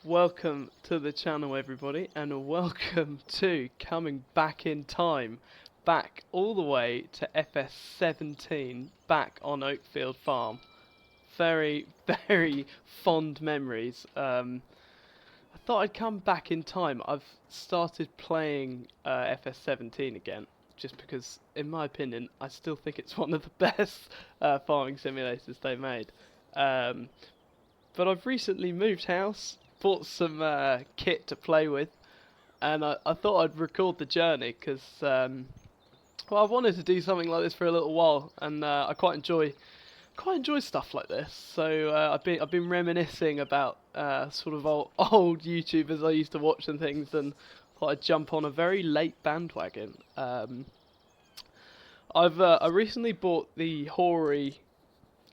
Welcome to the channel, everybody, and welcome to Coming Back in Time, back all the way to FS17, back on OakField Farm. Very, very fond memories. I thought I'd come back in time. I've started playing FS17 again, just because, in my opinion, I still think it's one of the best farming simulators they made. But I've recently moved house, bought some kit to play with, and I thought I'd record the journey because well, I've wanted to do something like this for a little while, and I quite enjoy stuff like this. So I've been reminiscing about sort of old YouTubers I used to watch and things, and thought I'd jump on a very late bandwagon. I recently bought the Hori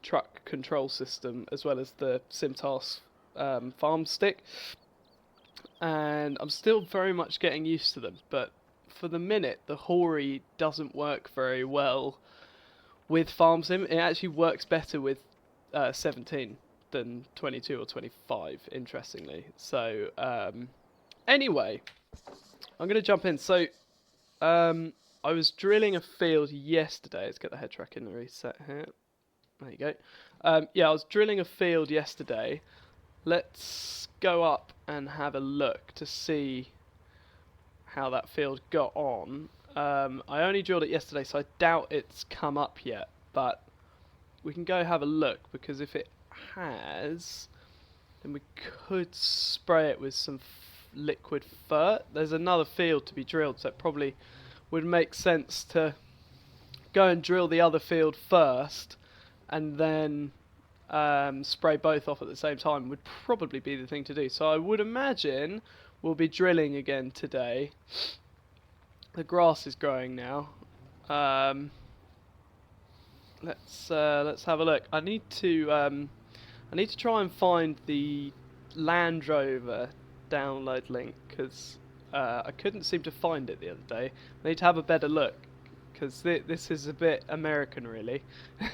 truck control system as well as the SimTask farm stick, and I'm still very much getting used to them, but for the minute the Hori doesn't work very well with farm sim. It actually works better with 17 than 22 or 25, interestingly. So anyway, I'm going to jump in. So I was drilling a field yesterday. Let's get the head track in and reset here. There you go. Yeah, I was drilling a field yesterday. Let's go up and have a look to see how that field got on. I only drilled it yesterday, so I doubt it's come up yet, but we can go have a look, because if it has, then we could spray it with some liquid fert. There's another field to be drilled, so it probably would make sense to go and drill the other field first, and then spray both off at the same time would probably be the thing to do. So I would imagine we'll be drilling again today. The grass is growing now. Let's have a look. I need to try and find the Land Rover download link, because I couldn't seem to find it the other day. I need to have a better look, because this is a bit American, really.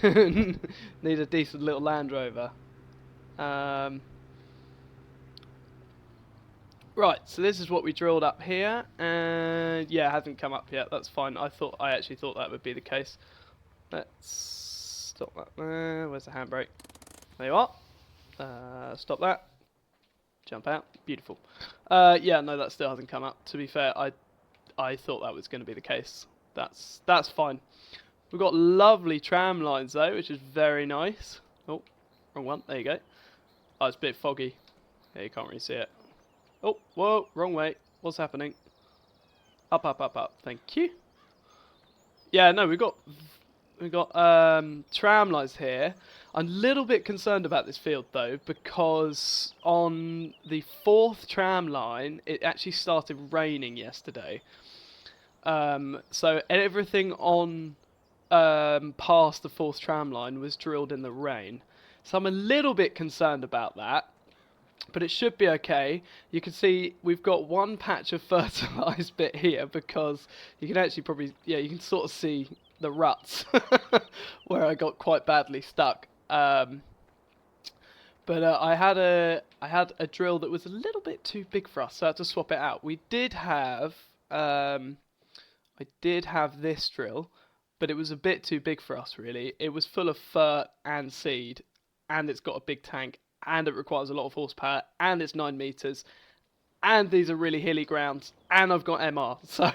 Need a decent little Land Rover. Right, so this is what we drilled up here, and yeah, it hasn't come up yet. That's fine. I actually thought that would be the case. Let's stop that there. Where's the handbrake? There you are. Stop that. Jump out. Beautiful. Yeah, no, that still hasn't come up. To be fair, I thought that was going to be the case. That's fine. We've got lovely tram lines though, which is very nice. Oh, wrong one. There you go. Oh, it's a bit foggy. Yeah, you can't really see it. Oh, whoa, wrong way. What's happening? Up, up, up, up. Thank you. Yeah, no, we've got tram lines here. I'm a little bit concerned about this field though, because on the 4th tram line, it actually started raining yesterday. So everything on past the 4th tram line was drilled in the rain. So I'm a little bit concerned about that, but it should be okay. You can see we've got one patch of fertilised bit here, because you can actually probably, yeah, you can sort of see the ruts where I got quite badly stuck. But I had a drill that was a little bit too big for us, so I had to swap it out. We did have I did have this drill, but it was a bit too big for us, really. It was full of fert and seed, and it's got a big tank, and it requires a lot of horsepower, and it's 9 meters, and these are really hilly grounds, and I've got MR, so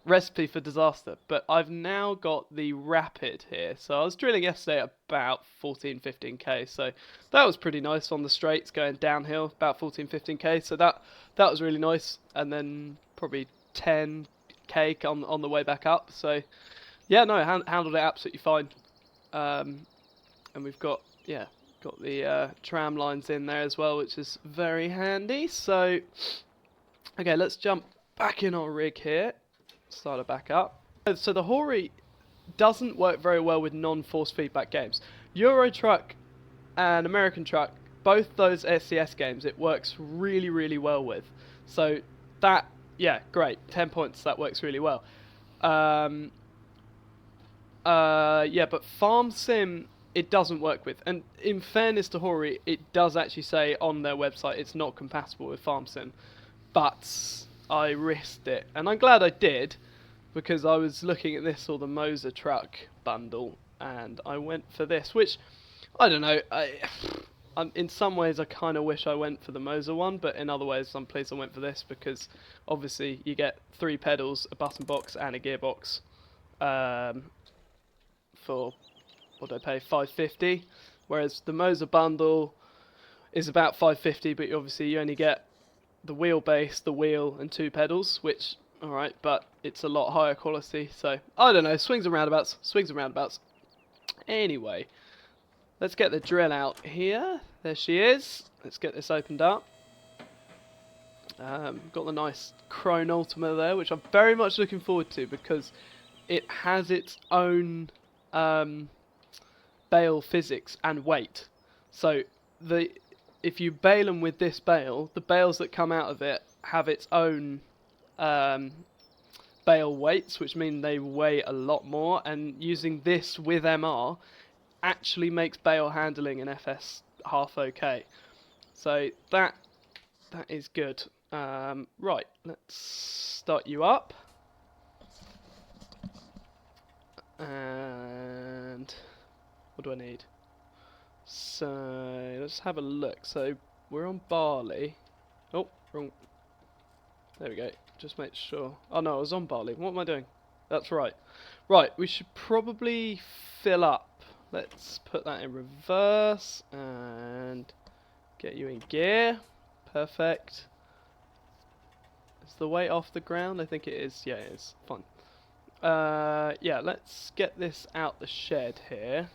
recipe for disaster. But I've now got the Rapid here. So I was drilling yesterday at about 14-15k, so that was pretty nice on the straights going downhill, about 14-15k, so that was really nice, and then probably 10k on the way back up. So yeah, no, handled it absolutely fine. And we've got the tram lines in there as well, which is very handy. So okay, let's jump back in our rig here, start it back up. So the Hori doesn't work very well with non-force feedback games. Euro Truck and American Truck, both those SCS games, it works really, really well with. So that, yeah, great, 10 points, that works really well. Yeah, but Farm Sim it doesn't work with. And in fairness to Hori, it does actually say on their website it's not compatible with FarmSim. But I risked it, and I'm glad I did, because I was looking at this or the Moser truck bundle, and I went for this, which I don't know. In some ways, I kind of wish I went for the Moser one, but in other ways, I'm pleased I went for this because obviously you get 3 pedals, a button box, and a gearbox for what do I pay, $5.50, whereas the Moser bundle is about $5.50, but obviously you only get the wheelbase, the wheel, and 2 pedals, which, alright, but it's a lot higher quality, so, I don't know, swings and roundabouts, swings and roundabouts. Anyway, let's get the drill out here. There she is. Let's get this opened up. Got the nice Chrome Ultima there, which I'm very much looking forward to, because it has its own bale physics and weight. So if you bale them with this bale, the bales that come out of it have its own bale weights, which mean they weigh a lot more, and using this with MR actually makes bale handling in FS half okay. So that is good. Right, let's start you up. And what do I need? So let's have a look. So we're on Barley. Oh, wrong. There we go. Just make sure. Oh no, I was on Barley. What am I doing? That's right. Right, we should probably fill up. Let's put that in reverse and get you in gear. Perfect. Is the weight off the ground? I think it is. Yeah, it is. Fine. Yeah, let's get this out the shed here.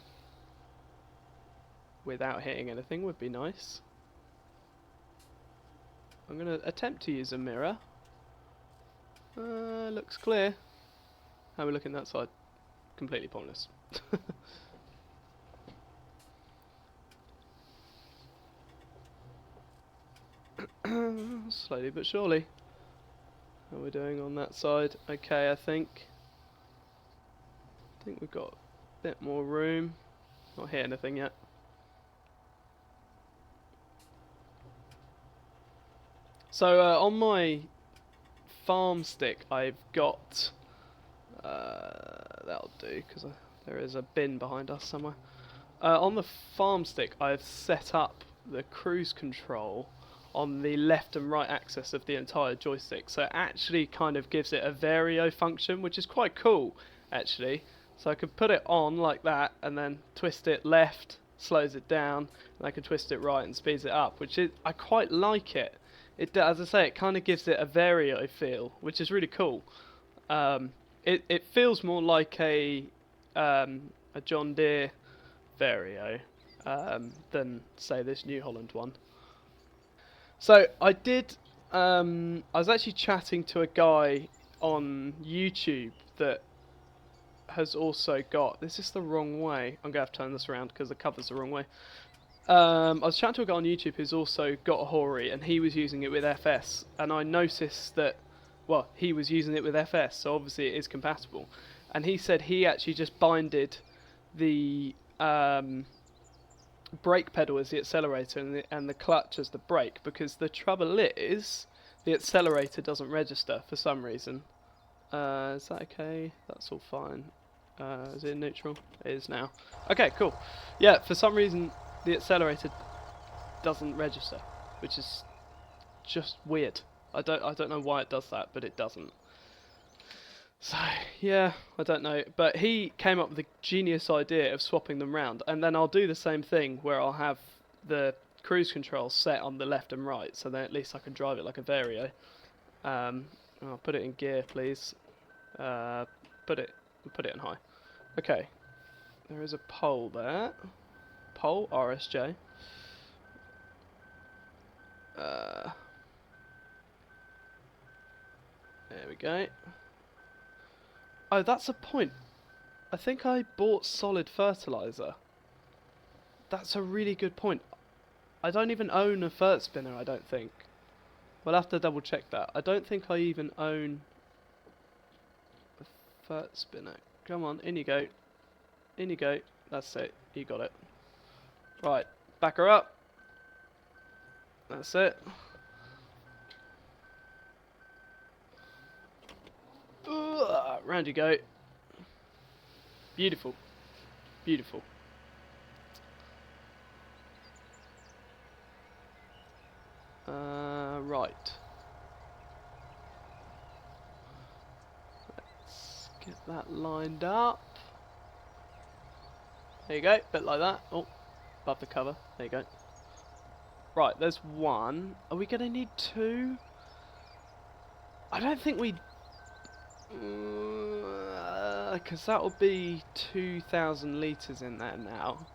Without hitting anything would be nice. I'm going to attempt to use a mirror. Looks clear. How are we looking that side? Completely pointless. Slowly but surely. How are we doing on that side? Okay, I think we've got a bit more room. Not hit anything yet. So on my farm stick, I've got that'll do, because there is a bin behind us somewhere. On the farm stick, I've set up the cruise control on the left and right axis of the entire joystick, so it actually kind of gives it a vario function, which is quite cool actually. So I could put it on like that and then twist it left, slows it down, and I can twist it right and speeds it up, which is, I quite like it. As I say, it kind of gives it a vario feel, which is really cool. It feels more like a John Deere vario than say this New Holland one. So I did. I was actually chatting to a guy on YouTube that has also got. This is the wrong way. I'm gonna have to turn this around because the cover's the wrong way. I was chatting to a guy on YouTube who's also got a Hori, and he was using it with FS, and I noticed that, well, he was using it with FS, so obviously it is compatible. And he said he actually just binded the brake pedal as the accelerator and the clutch as the brake, because the trouble is the accelerator doesn't register for some reason. Is that okay? That's all fine. Is it in neutral? It is now. Okay, cool. Yeah, for some reason the accelerator doesn't register, which is just weird. I don't know why it does that, but it doesn't. So yeah, I don't know, but he came up with the genius idea of swapping them round, and then I'll do the same thing where I'll have the cruise control set on the left and right, so then at least I can drive it like a vario. I'll put it in gear, please. Put it in high. Okay, there is a pole there. Pole RSJ. There we go. Oh, that's a point. I think I bought solid fertilizer. That's a really good point. I don't even own a fert spinner, I don't think. We'll have to double check that. I don't think I even own a fert spinner. Come on, in you go. In you go. That's it. You got it. Right. Back her up. That's it. Round you go. Beautiful. Beautiful. Right. Let's get that lined up. There you go. Bit like that. Oh, above the cover. There you go. Right, there's one. Are we going to need two? I don't think we... Because that will be 2,000 litres in there now.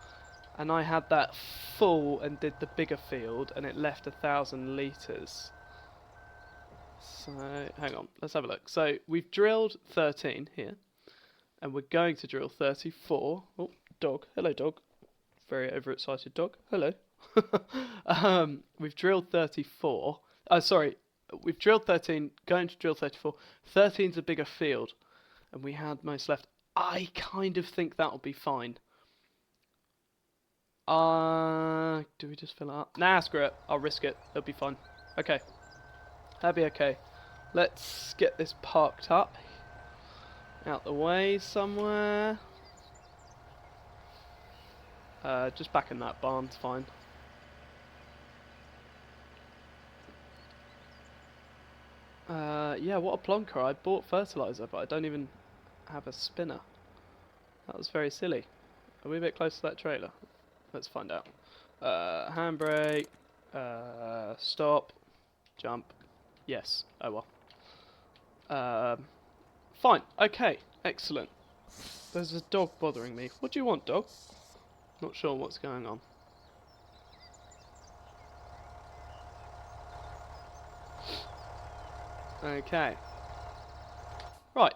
And I had that full and did the bigger field, and it left 1,000 litres. So, hang on, let's have a look. So, we've drilled 13 here, and we're going to drill 34. Oh, dog. Hello, dog. Very overexcited dog. Hello. We've drilled 34. Sorry, we've drilled 13, going to drill 34. 13's a bigger field, and we had most left. I kind of think that'll be fine. Do we just fill it up? Nah, screw it. I'll risk it. It'll be fine. Okay. That'll be okay. Let's get this parked up. Out the way somewhere. Just back in that barn's fine. Yeah, what a plonker. I bought fertilizer, but I don't even have a spinner. That was very silly. Are we a bit close to that trailer? Let's find out. Handbrake. Stop. Jump. Yes. Oh well. Fine. Okay. Excellent. There's a dog bothering me. What do you want, dog? Not sure what's going on. Okay. Right.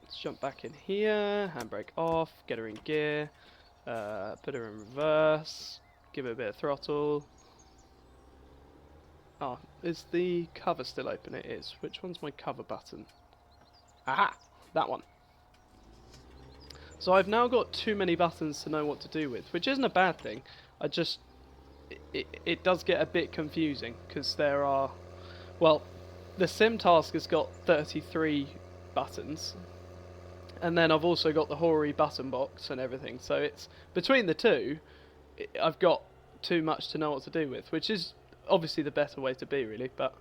Let's jump back in here. Handbrake off. Get her in gear. Put her in reverse. Give it a bit of throttle. Oh, is the cover still open? It is. Which one's my cover button? Aha! That one. So I've now got too many buttons to know what to do with, which isn't a bad thing. I just... It does get a bit confusing, because there are... Well, the sim task has got 33 buttons, and then I've also got the hoary button box and everything, so it's... Between the two, I've got too much to know what to do with, which is obviously the better way to be, really, but...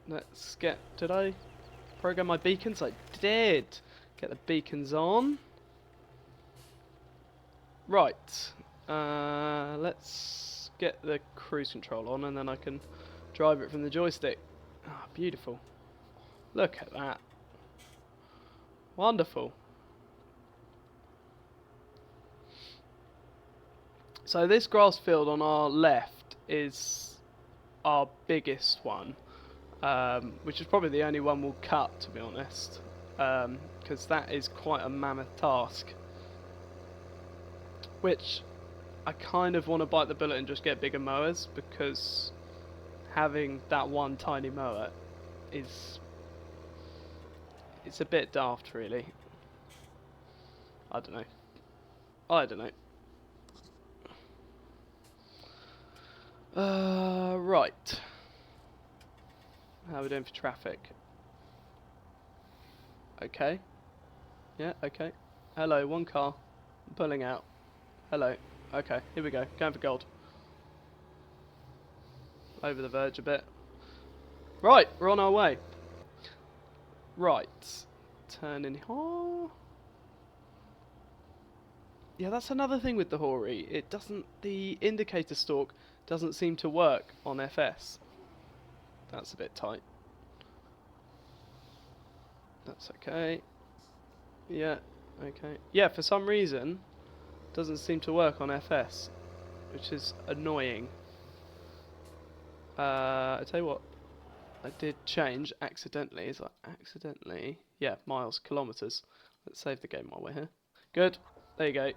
let's get... Did I program my beacons? I did! Get the beacons on. Right. Let's get the cruise control on, and then I can drive it from the joystick. Ah, beautiful. Look at that. Wonderful. So this grass field on our left is our biggest one, which is probably the only one we'll cut, to be honest, because that is quite a mammoth task, which I kind of want to bite the bullet and just get bigger mowers, because having that one tiny mower is... It's a bit daft, really. I don't know. Right. How are we doing for traffic? Okay. Yeah, okay. Hello, one car. I'm pulling out. Hello. Okay, here we go. Going for gold. Over the verge a bit. Right, we're on our way. Right. Turn in. Oh. Yeah, that's another thing with the hoary. It doesn't... The indicator stalk doesn't seem to work on FS. That's a bit tight. That's okay. Yeah, okay. Yeah, for some reason, doesn't seem to work on FS, which is annoying. I tell you what, I did change accidentally. Is that accidentally? Yeah, miles, kilometers. Let's save the game while we're here. Good. There you go.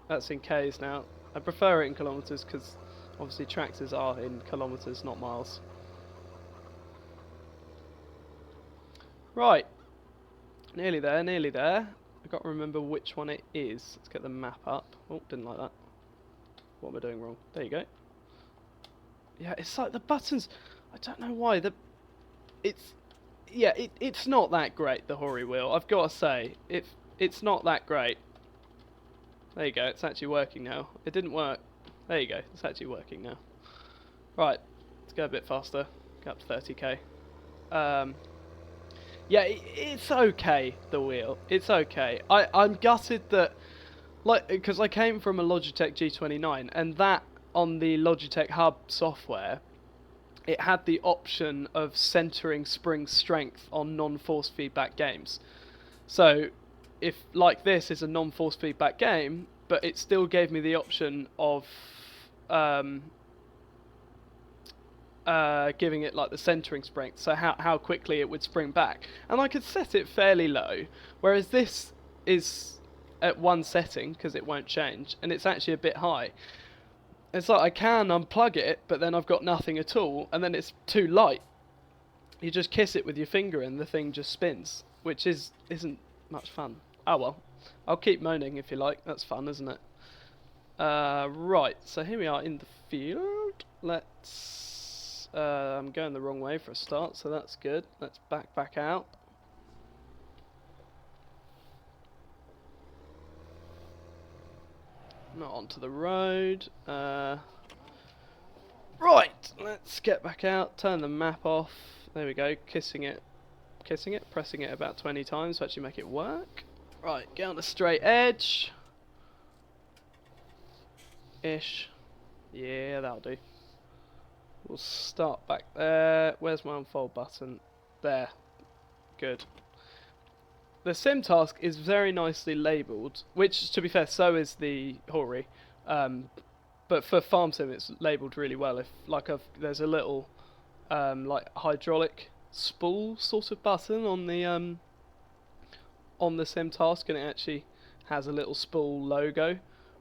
That's in K's now. I prefer it in kilometers because obviously tractors are in kilometers, not miles. Right. Nearly there, nearly there. I've got to remember which one it is. Let's get the map up. Oh, didn't like that. What am I doing wrong? There you go. Yeah, it's like the buttons. I don't know why. It's not that great, the Hori wheel. I've got to say, it's not that great. There you go. It's actually working now. It didn't work. There you go. It's actually working now. Right, let's go a bit faster. Go up to 30k. Yeah, it's okay, the wheel. It's okay. I'm gutted that, like, because I came from a Logitech G29, and that on the Logitech Hub software, it had the option of centering spring strength on non-force feedback games. So, if, like, this is a non-force feedback game, but it still gave me the option of giving it like the centering strength, so how quickly it would spring back, and I could set it fairly low, whereas this is at one setting because it won't change, and it's actually a bit high. It's like I can unplug it, but then I've got nothing at all, and then it's too light. You just kiss it with your finger and the thing just spins, which isn't much fun. Oh well, I'll keep moaning if you like. That's fun, isn't it? Right, so here we are in the field. Let's I'm going the wrong way for a start, so that's good. Let's back out. Not onto the road. Right, let's get back out, turn the map off. There we go, pressing it about 20 times to actually make it work. Right, get on a straight edge. Ish. Yeah, that'll do. We'll start back there. Where's my unfold button? There. Good. The sim task is very nicely labelled, which, to be fair, so is the Hori. But for farm sim, it's labelled really well. If there's a little like hydraulic spool sort of button on the sim task, and it actually has a little spool logo,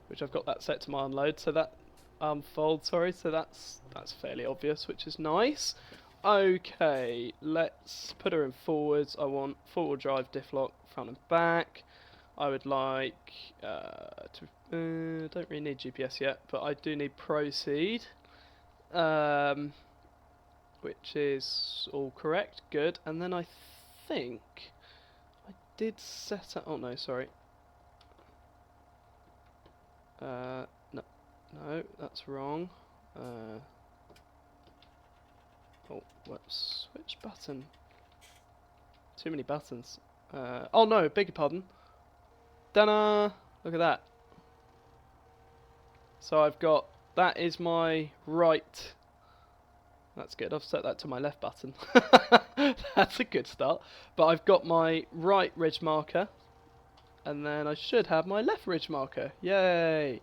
which I've got that set to my unload. So that unfold, sorry. So that's fairly obvious, which is nice. Okay, let's put her in forwards. I want four-wheel drive, diff lock, front and back. I would like don't really need GPS yet, but I do need proceed, which is all correct. Good. And then I think I did set up. Oh no, sorry. No, that's wrong. Oh, whoops. Which button? Too many buttons. Oh no, beg your pardon. Ta-da! Look at that. So I've got, that is my right. That's good, I've set that to my left button. That's a good start. But I've got my right ridge marker, and then I should have my left ridge marker. Yay!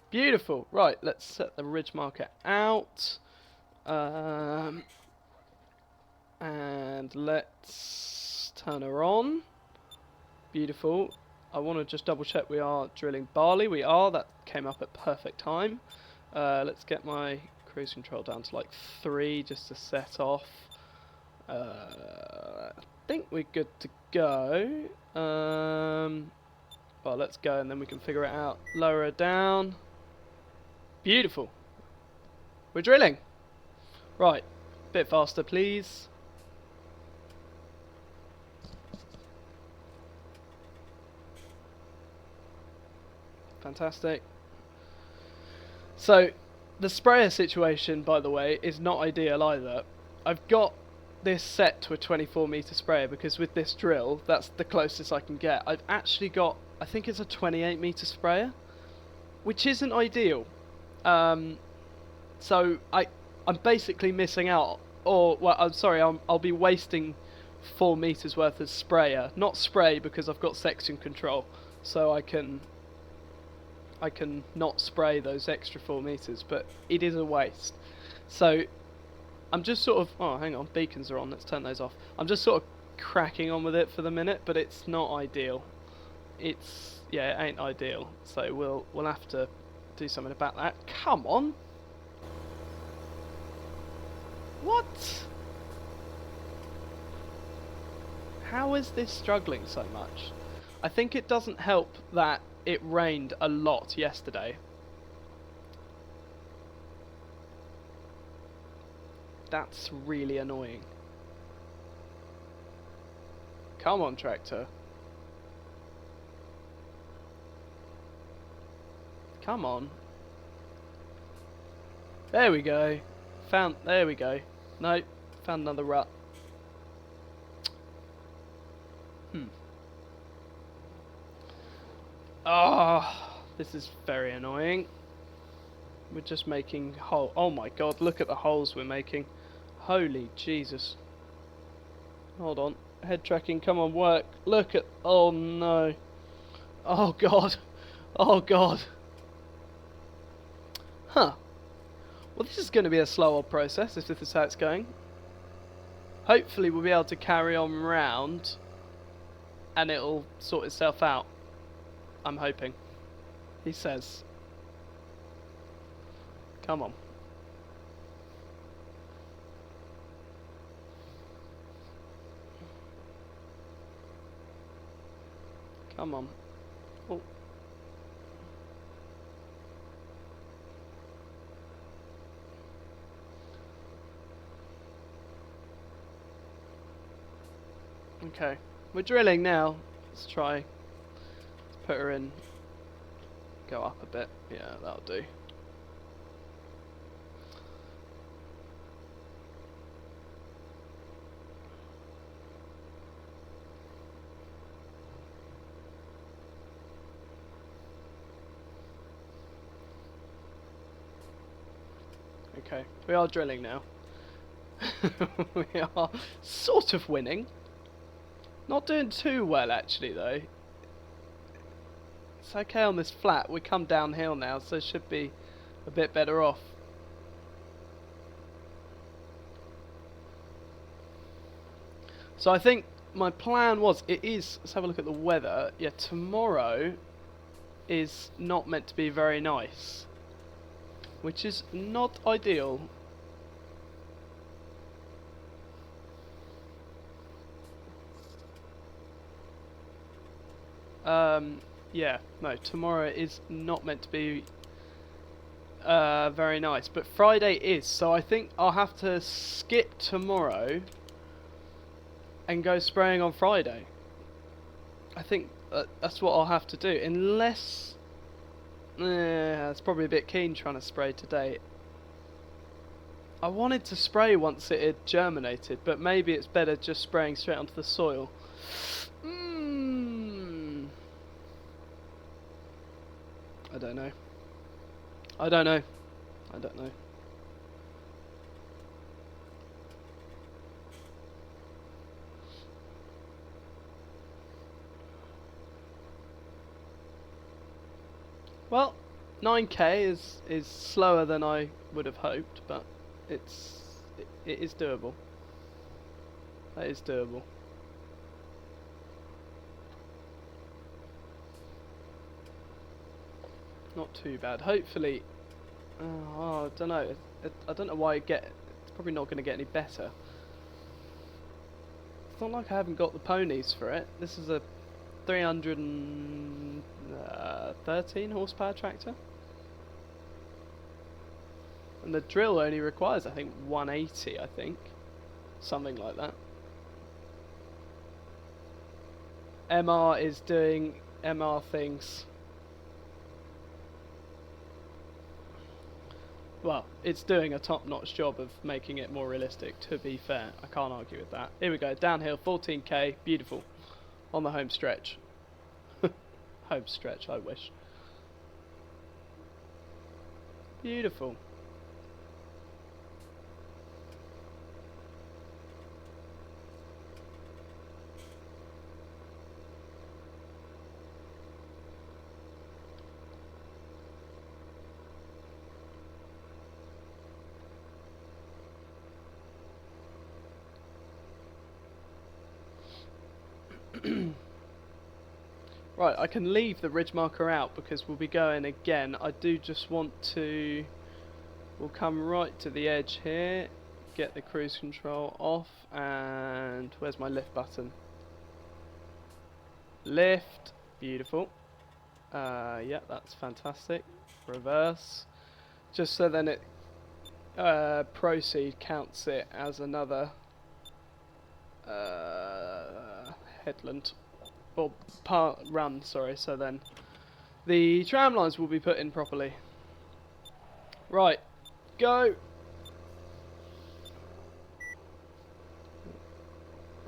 Beautiful. Right, let's set the ridge marker out. And let's turn her on. Beautiful. I want to just double check we are drilling barley. We are. That came up at perfect time. Let's get my cruise control down to like 3 just to set off. I think we're good to go. Well, let's go and then we can figure it out. Lower her down. Beautiful. We're drilling. Right. Bit faster, please. Fantastic. So, the sprayer situation, by the way, is not ideal either. I've got this set to a 24-meter sprayer because with this drill, that's the closest I can get. I've actually got, I think it's a 28-meter sprayer, which isn't ideal. So I'm basically missing out, or well, I'm sorry, I'll be wasting 4 meters worth of sprayer. Not spray because I've got section control, so I can not spray those extra 4 meters, but it is a waste. So I'm just sort of, oh hang on, beacons are on, let's turn those off. I'm just sort of cracking on with it for the minute, but it's not ideal. It's, yeah, it ain't ideal. So we'll have to do something about that. Come on. What? How is this struggling so much? I think it doesn't help that it rained a lot yesterday. That's really annoying. Come on, tractor. Come on. There we go. There we go. No, found another rut. Ah, this is very annoying. We're just making hole. Oh my god, look at the holes we're making. Holy Jesus. Hold on. Head tracking, come on, work. Look at. Oh no. Oh god. Oh god. Huh. Well, this is going to be a slower process if this is how it's going. Hopefully we'll be able to carry on round and it'll sort itself out. I'm hoping. He says. Come on. Come on. Oh. Okay. We're drilling now. Let's try. Let's put her in. Go up a bit. Yeah, that'll do. Okay, we are drilling now. We are sort of winning. Not doing too well actually though. It's okay on this flat. We come downhill now, so it should be a bit better off. So I think my plan was, let's have a look at the weather. Yeah, tomorrow is not meant to be very nice, which is not ideal. Yeah, no, tomorrow is not meant to be very nice, but Friday is, so I think I'll have to skip tomorrow and go spraying on Friday. I think that's what I'll have to do, unless it's probably a bit keen trying to spray today. I wanted to spray once it had germinated, but maybe it's better just spraying straight onto the soil. I don't know. I don't know. I don't know. Well, 9k is slower than I would have hoped, but it is doable. That is doable. Not too bad. Hopefully, I don't know. I don't know why it's probably not going to get any better. It's not like I haven't got the ponies for it. This is a 313 horsepower tractor, and the drill only requires, I think, 180. I think, something like that. MR is doing MR things. Well, it's doing a top-notch job of making it more realistic, to be fair. I can't argue with that. Here we go, downhill, 14k, beautiful. On the home stretch. Home stretch, I wish. Beautiful. Right, I can leave the ridge marker out because we'll be going again. I do just want to... We'll come right to the edge here, get the cruise control off, and where's my lift button? Lift. Beautiful. Yeah, that's fantastic. Reverse. Just so then it proceed counts it as another headland or part run, sorry, so then the tram lines will be put in properly. Right, go.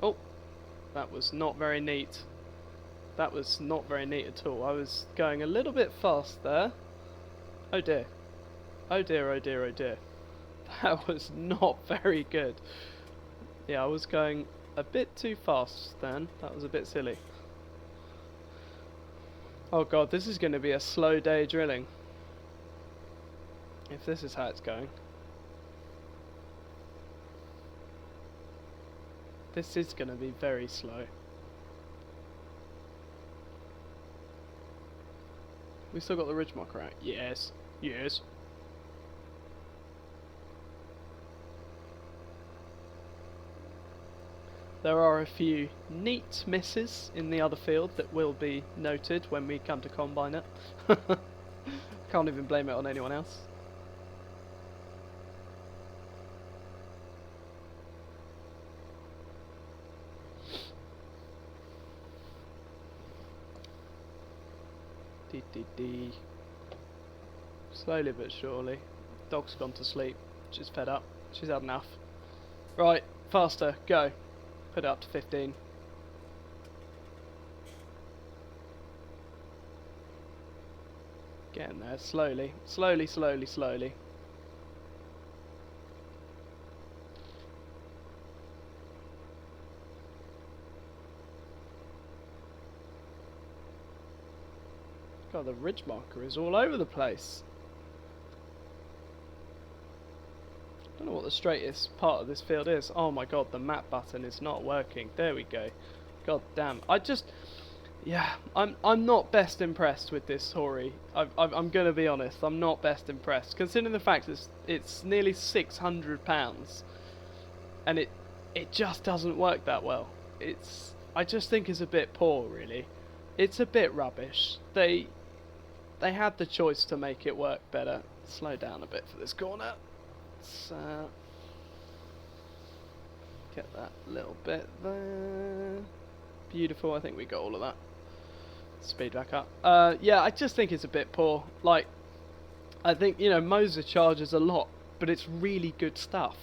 Oh, that was not very neat. That was not very neat at all. I was going a little bit fast there. Oh dear. Oh dear, oh dear, oh dear. That was not very good. Yeah, I was going a bit too fast then. That was a bit silly. Oh god, this is going to be a slow day drilling. If this is how it's going. This is going to be very slow. We still got the ridge marker out. Yes. Yes. There are a few neat misses in the other field that will be noted when we come to combine it. Can't even blame it on anyone else. Dee. Slowly but surely. Dog's gone to sleep. She's fed up. She's had enough. Right, faster, go. Put it up to 15. Getting there, slowly. Slowly, slowly, slowly. God, the ridge marker is all over the place. I don't know what the straightest part of this field is. Oh my god, the map button is not working. There we go. God damn. Yeah, I'm not best impressed with this Hori. I'm gonna be honest. I'm not best impressed, considering the fact it's nearly £600, and it just doesn't work that well. I just think it's a bit poor, really. It's a bit rubbish. They had the choice to make it work better. Slow down a bit for this corner. Let's get that little bit there. Beautiful. I think we got all of that. Speed back up. Yeah, I just think it's a bit poor. Like, I think, you know, Moser charges a lot, but it's really good stuff.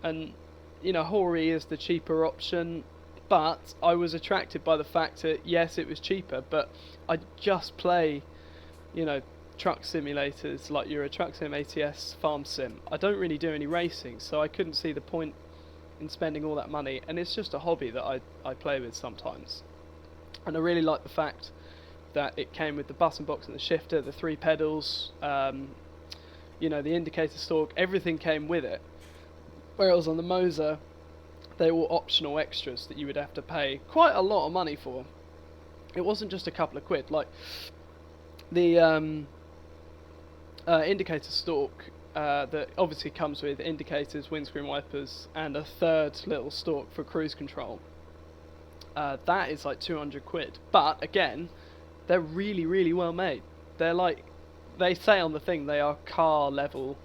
And, you know, Hori is the cheaper option, but I was attracted by the fact that, yes, it was cheaper, but I just play, you know, truck simulators like Euro Truck Sim, ATS, Farm Sim. I don't really do any racing, so I couldn't see the point in spending all that money, and it's just a hobby that I play with sometimes. And I really like the fact that it came with the button box and the shifter, the 3 pedals, you know, the indicator stalk, everything came with it. Whereas on the Moser, they were optional extras that you would have to pay quite a lot of money for. It wasn't just a couple of quid. Like the indicator stalk that obviously comes with indicators, windscreen wipers, and a 3rd little stalk for cruise control. That is like 200 quid. But again, they're really, really well made. They're like, they say on the thing, they are car level.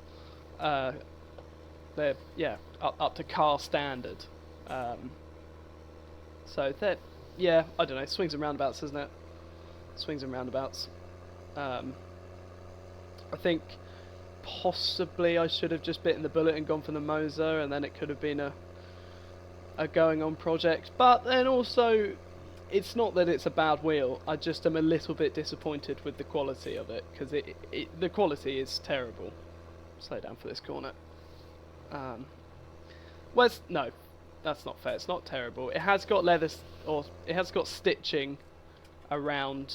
They're, yeah, up to car standard. So they're, yeah, I don't know, swings and roundabouts, isn't it? Swings and roundabouts. I think possibly I should have just bitten the bullet and gone for the Moser, and then it could have been a going on project. But then also, it's not that it's a bad wheel, I just am a little bit disappointed with the quality of it, because the quality is terrible. Slow down for this corner. Well, no, that's not fair. It's not terrible. It has got leather, or it has got stitching around,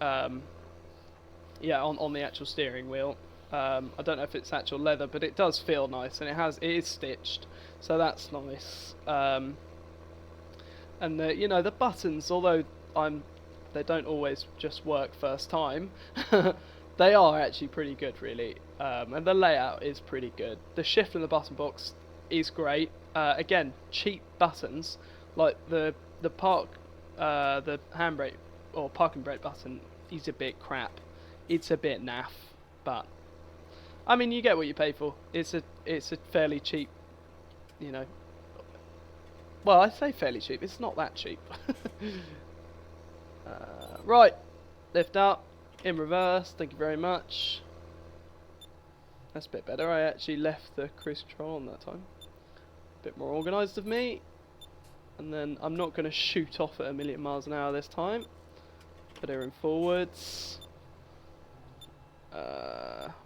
yeah, on the actual steering wheel. I don't know if it's actual leather, but it does feel nice, and it is stitched, so that's nice. And you know, the buttons, although they don't always just work first time, they are actually pretty good, really. And the layout is pretty good. The shift in the button box is great. Again, cheap buttons, like the park the handbrake or parking brake button is a bit crap. It's a bit naff, but I mean, you get what you pay for. It's a fairly cheap, you know. Well, I say fairly cheap. It's not that cheap. Right, lift up in reverse. Thank you very much. That's a bit better. I actually left the cruise control on that time. A bit more organised of me. And then I'm not going to shoot off at 1,000,000 miles an hour this time. Put her in forwards.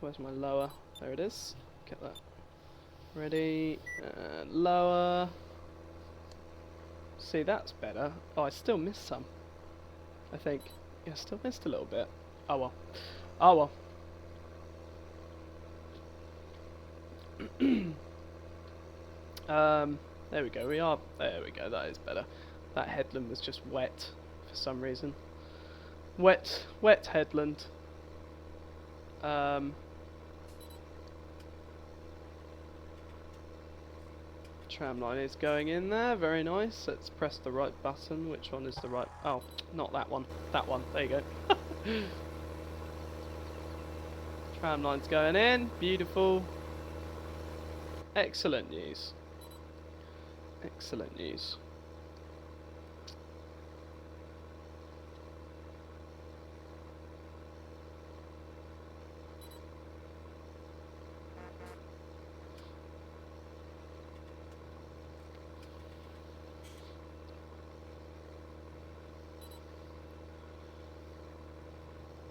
Where's my lower? There it is. Get that. Ready. Lower. See, that's better. Oh, I still missed some. I think. Yeah, still missed a little bit. Oh well. Oh well. There we go. There we go. That is better. That headland was just wet for some reason. Wet headland. Tramline is going in there. Very nice. Let's press the right button. Which one is the right? Oh, not that one. That one. There you go. Tramline's going in. Beautiful. Excellent news. Excellent news.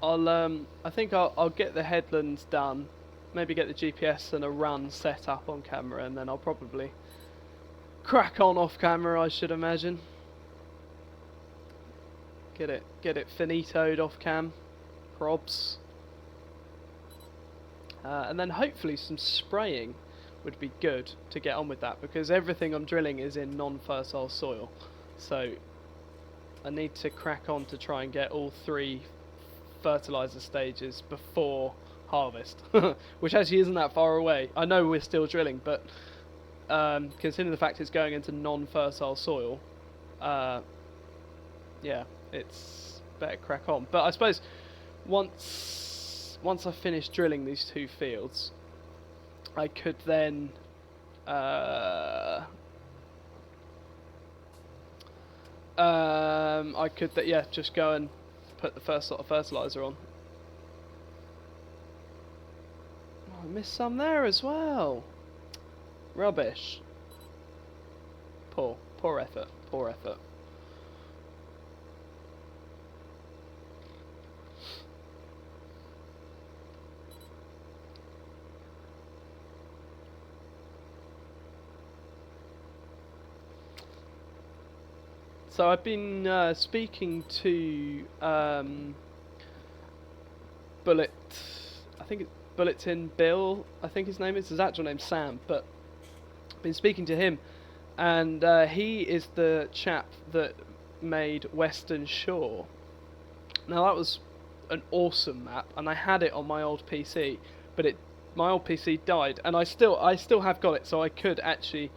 I think I'll get the headlands done, maybe get the GPS and a run set up on camera, and then I'll probably crack on off camera, I should imagine. Get it finitoed off cam, probs. And then hopefully some spraying would be good to get on with that, because everything I'm drilling is in non-fertile soil, so I need to crack on to try and get all 3 fertilizer stages before harvest, which actually isn't that far away. I know we're still drilling, but considering the fact it's going into non-fertile soil, yeah, it's better crack on. But I suppose once I finish drilling these 2 fields, I could then I could just go and put the first lot of fertilizer on. Oh, I missed some there as well. Rubbish. Poor effort. Poor effort. So I've been speaking to Bullet, I think it's Bulletin Bill, I think his name is. His actual name's Sam, but I've been speaking to him, and he is the chap that made Western Shore. Now that was an awesome map, and I had it on my old PC, but my old PC died, and I still have got it, so I could actually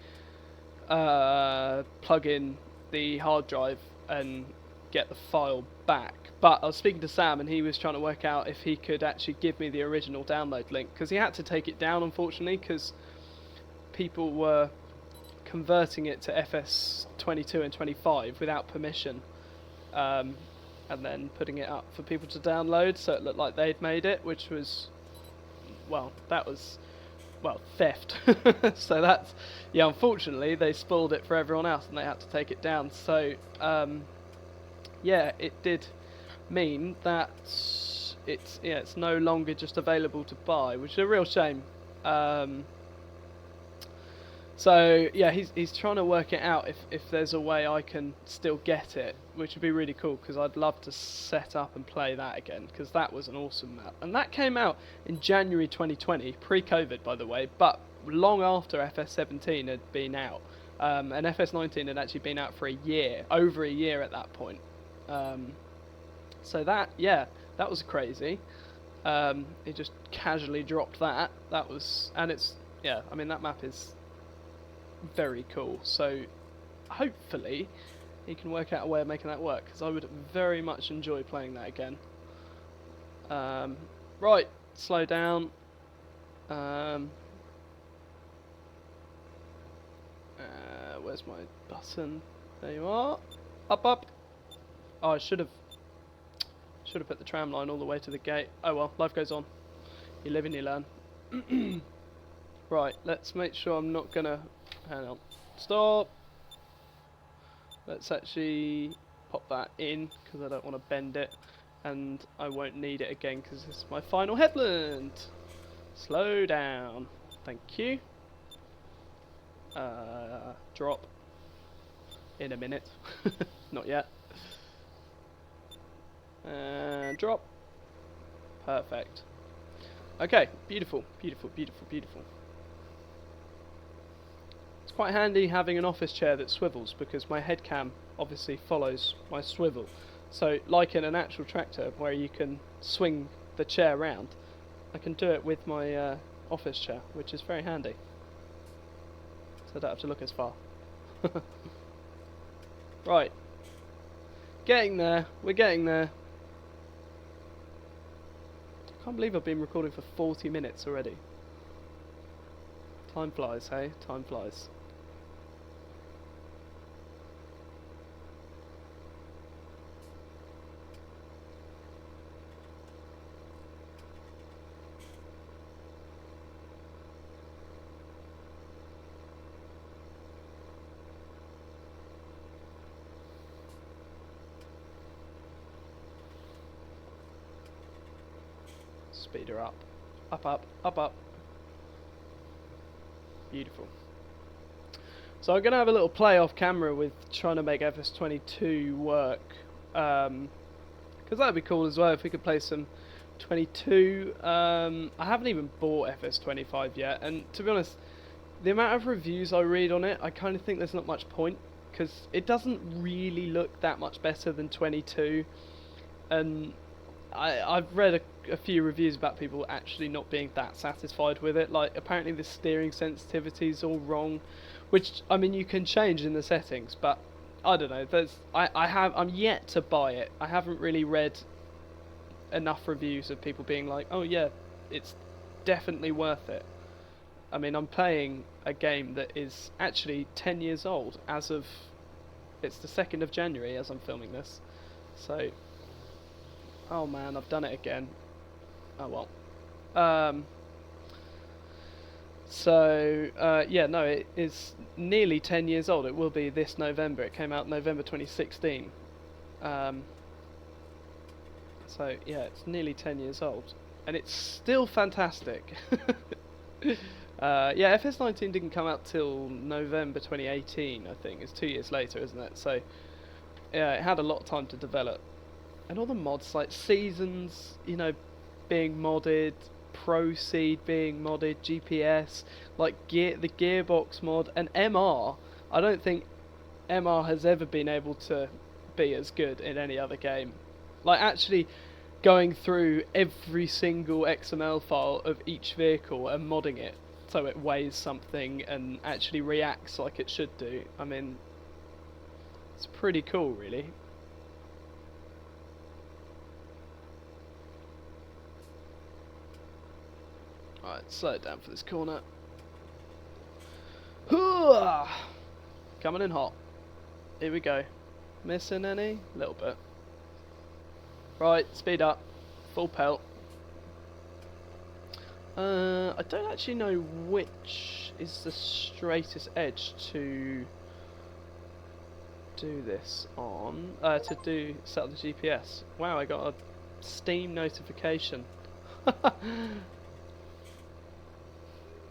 plug in the hard drive and get the file back. But I was speaking to Sam, and he was trying to work out if he could actually give me the original download link, because he had to take it down, unfortunately, because people were converting it to FS22 and 25 without permission, and then putting it up for people to download, so it looked like they'd made it, which was, well, that was, well, theft. So that's, yeah, unfortunately they spoiled it for everyone else and they had to take it down. So yeah, it did mean that it's no longer just available to buy, which is a real shame. So yeah, he's trying to work it out if there's a way I can still get it, which would be really cool, because I'd love to set up and play that again, because that was an awesome map. And that came out in January 2020, pre-COVID by the way, but long after FS17 had been out. And FS19 had actually been out for a year, over a year at that point. So that, yeah, that was crazy. It just casually dropped that. That was, and it's, yeah, I mean that map is very cool, so hopefully he can work out a way of making that work, because I would very much enjoy playing that again. Right, slow down. Where's my button? There you are. Up, up. Oh, I should have put the tram line all the way to the gate. Oh well, life goes on. You live and you learn. Right, let's make sure I'm not gonna... Hang on. Stop! Let's actually pop that in, because I don't want to bend it. And I won't need it again, because this is my final headland! Slow down. Thank you. Drop. In a minute. Not yet. And drop. Perfect. Okay, beautiful, beautiful, beautiful, beautiful. It's quite handy having an office chair that swivels, because my head cam obviously follows my swivel. So, like in an actual tractor where you can swing the chair round, I can do it with my office chair, which is very handy. So I don't have to look as far. Right. Getting there. We're getting there. I can't believe I've been recording for 40 minutes already. Time flies, hey? Time flies. Speed her up. Up, up, up, up. Beautiful. So I'm going to have a little play off camera with trying to make FS22 work. Because that would be cool as well if we could play some 22. I haven't even bought FS25 yet. And to be honest, the amount of reviews I read on it, I kind of think there's not much point. Because it doesn't really look that much better than 22. And I've read a few reviews about people actually not being that satisfied with it. Like, apparently the steering sensitivity is all wrong, which, I mean, you can change in the settings, but I don't know. I'm yet to buy it. I haven't really read enough reviews of people being like, oh yeah, it's definitely worth it. I mean, I'm playing a game that is actually 10 years old as of... It's the 2nd of January as I'm filming this. So... Oh man, I've done it again. Oh well. Yeah, no, it is nearly 10 years old. It will be this November. It came out November 2016. So yeah, it's nearly 10 years old, and it's still fantastic. Yeah, FS19 didn't come out till November 2018, I think. It's 2 years later, isn't it? So yeah, it had a lot of time to develop. And all the mods, like Seasons, you know, being modded, Proceed being modded, GPS, like the Gearbox mod, and MR. I don't think MR has ever been able to be as good in any other game. Like, actually going through every single XML file of each vehicle and modding it so it weighs something and actually reacts like it should do. I mean, it's pretty cool, really. Alright, slow it down for this corner. Coming in hot. Here we go. Missing any? A little bit. Right, speed up. Full pelt. I don't actually know which is the straightest edge to do this on. Set up the GPS. Wow, I got a Steam notification.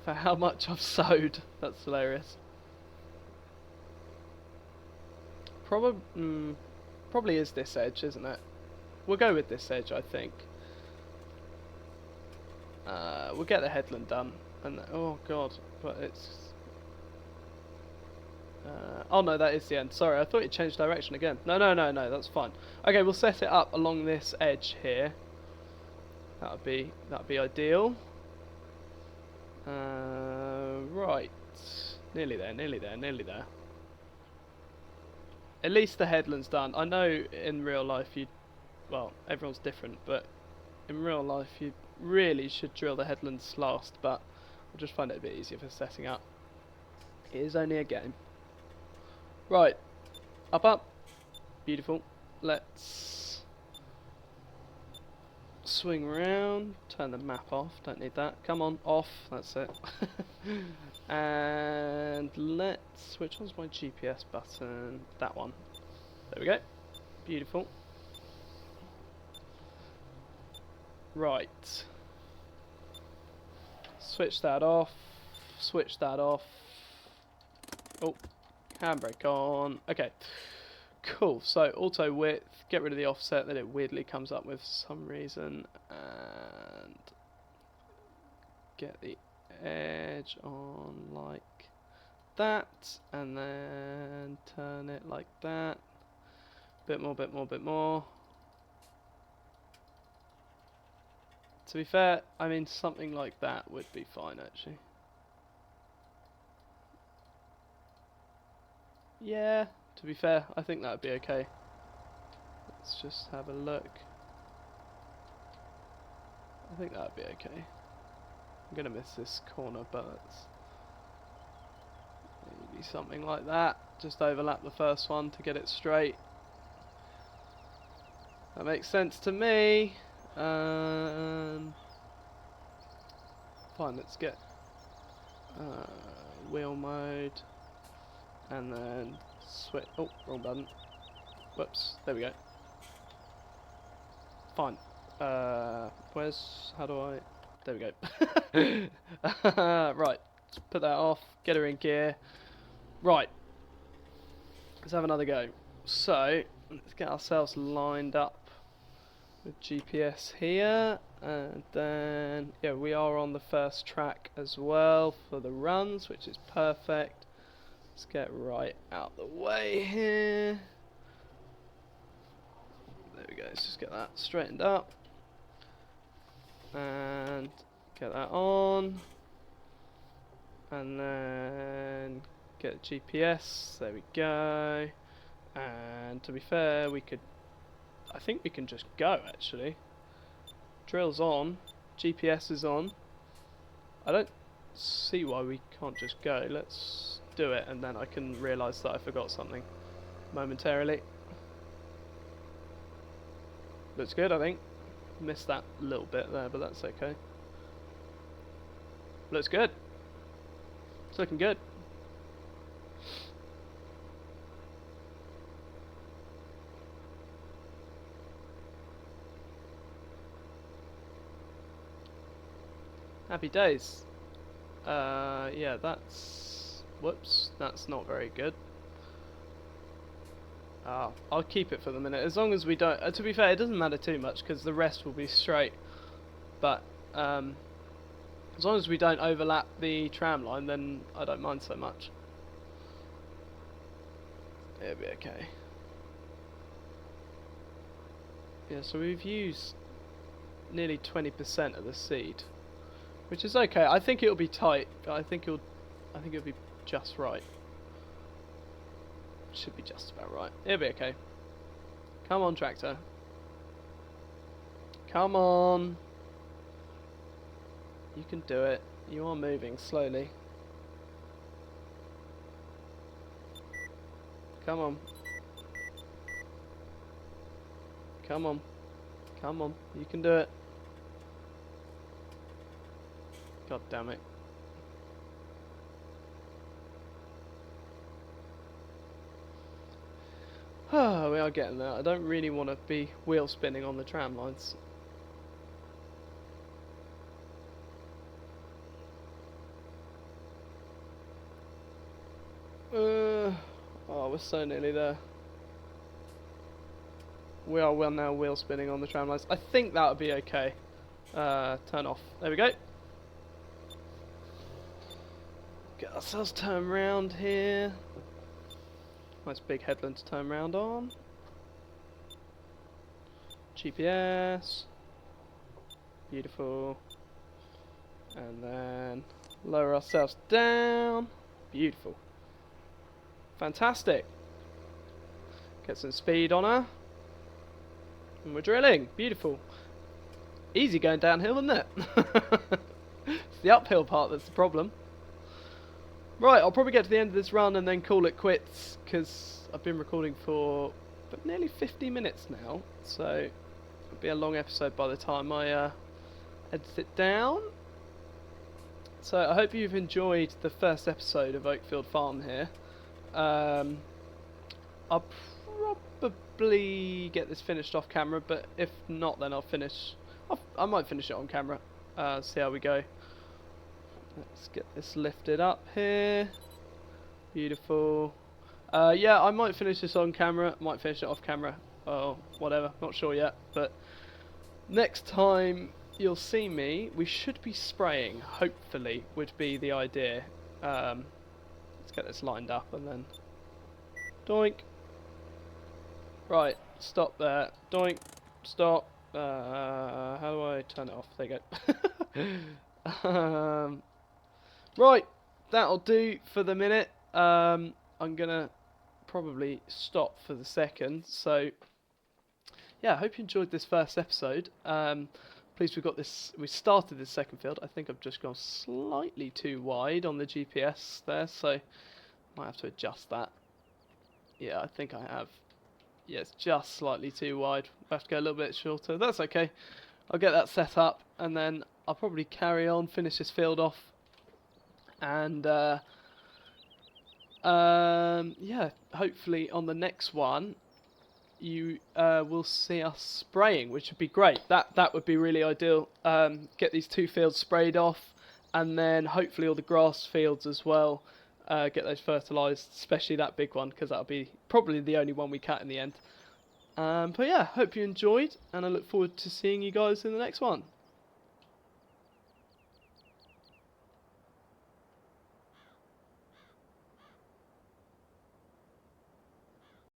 For how much I've sowed. That's hilarious. Probably is this edge, isn't it? We'll go with this edge, I think. We'll get the headland done. And oh god, but it's... oh no, that is the end. Sorry, I thought it changed direction again. No, that's fine. Okay, we'll set it up along this edge here. That'd be ideal. Right, nearly there. At least the headland's done. I know in real life well, everyone's different, but in real life you really should drill the headlands last, but I'll just find it a bit easier for setting up. It is only a game. Right, up. Beautiful. Let's swing round, turn the map off, don't need that. Come on, off, that's it. And which one's my GPS button? That one. There we go. Beautiful. Right. Switch that off. Switch that off. Oh, handbrake on. Okay. Cool. So auto width. Get rid of the offset that it weirdly comes up with for some reason, and get the edge on like that, and then turn it like that. Bit more. To be fair, I mean something like that would be fine actually. Yeah, to be fair, I think that would be okay. Let's just have a look. I think that would be okay. I'm gonna miss this corner, but maybe something like that. Just overlap the first one to get it straight. That makes sense to me. Fine, let's get wheel mode, and then switch. Oh, wrong button. Whoops. There we go. Fine. How do I? There we go. Right. Let's put that off. Get her in gear. Right. Let's have another go. So let's get ourselves lined up with GPS here, and then yeah, we are on the first track as well for the runs, which is perfect. Let's get right out the way here. There we go. Let's just get that straightened up and get that on, and then get GPS. There we go. And to be fair, I think we can just go actually. Drill's on, GPS is on. I don't see why we can't just go. Let's do it, and then I can realise that I forgot something momentarily. Looks good, I think. Missed that little bit there, but that's okay. Looks good. It's looking good. Happy days. Yeah, that's... Whoops, that's not very good. I'll keep it for the minute, as long as we don't... to be fair, it doesn't matter too much, because the rest will be straight. But, as long as we don't overlap the tram line, then I don't mind so much. It'll be okay. Yeah, so we've used nearly 20% of the seed, which is okay. I think it'll be tight, but I think it'll be just right. Should be just about right. It'll be okay. Come on, tractor. Come on. You can do it. You are moving slowly. Come on. Come on. Come on. You can do it. God damn it. We are getting there. I don't really want to be wheel spinning on the tram lines. Oh, we're so nearly there. We are well now wheel spinning on the tram lines. I think that would be okay. Turn off. There we go. Get ourselves turned round here. Nice big headland to turn round on. GPS. Beautiful. And then lower ourselves down. Beautiful. Fantastic. Get some speed on her. And we're drilling. Beautiful. Easy going downhill, isn't it? It's the uphill part that's the problem. Right, I'll probably get to the end of this run and then call it quits, because I've been recording for nearly 50 minutes now, so it'll be a long episode by the time I edit it down. So I hope you've enjoyed the first episode of OakField Farm here. I'll probably get this finished off camera, but if not, then I might finish it on camera. See how we go. Let's get this lifted up here. Beautiful. Yeah, I might finish this on camera, might finish it off camera, or whatever, not sure yet. But next time you'll see me, we should be spraying, hopefully, would be the idea. Let's get this lined up and then doink. Right, stop there. Doink, stop. How do I turn it off? There you go. Right, that'll do for the minute. I'm gonna probably stop for the second. So yeah, I hope you enjoyed this first episode. Please, we started this second field. I think I've just gone slightly too wide on the GPS there, so might have to adjust that. Yeah, I think I have. Yeah, it's just slightly too wide. We'll have to go a little bit shorter. That's okay. I'll get that set up, and then I'll probably carry on, finish this field off. And yeah, hopefully on the next one you will see us spraying, which would be great. That would be really ideal. Get these 2 fields sprayed off, and then hopefully all the grass fields as well. Get those fertilised, especially that big one, because that'll be probably the only one we cut in the end. But yeah, hope you enjoyed, and I look forward to seeing you guys in the next one.